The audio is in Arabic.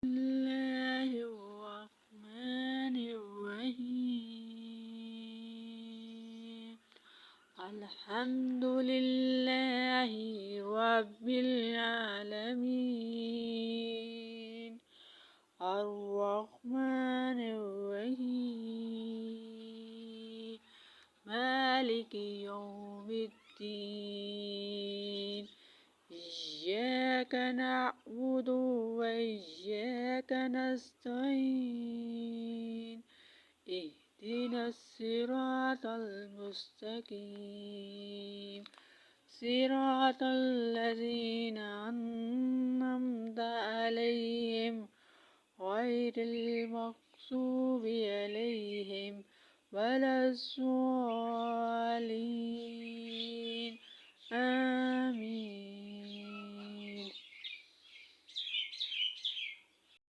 الله الرحمن الرحيم. الحمد لله رب العالمين، الرحمن الرحيم، مالك يوم الدين. إياك نعبد وإياك نستعين، اهدنا الصراط المستقيم، صراط الذين أنعمت عليهم غير المغضوب عليهم ولا الضالين. آمين.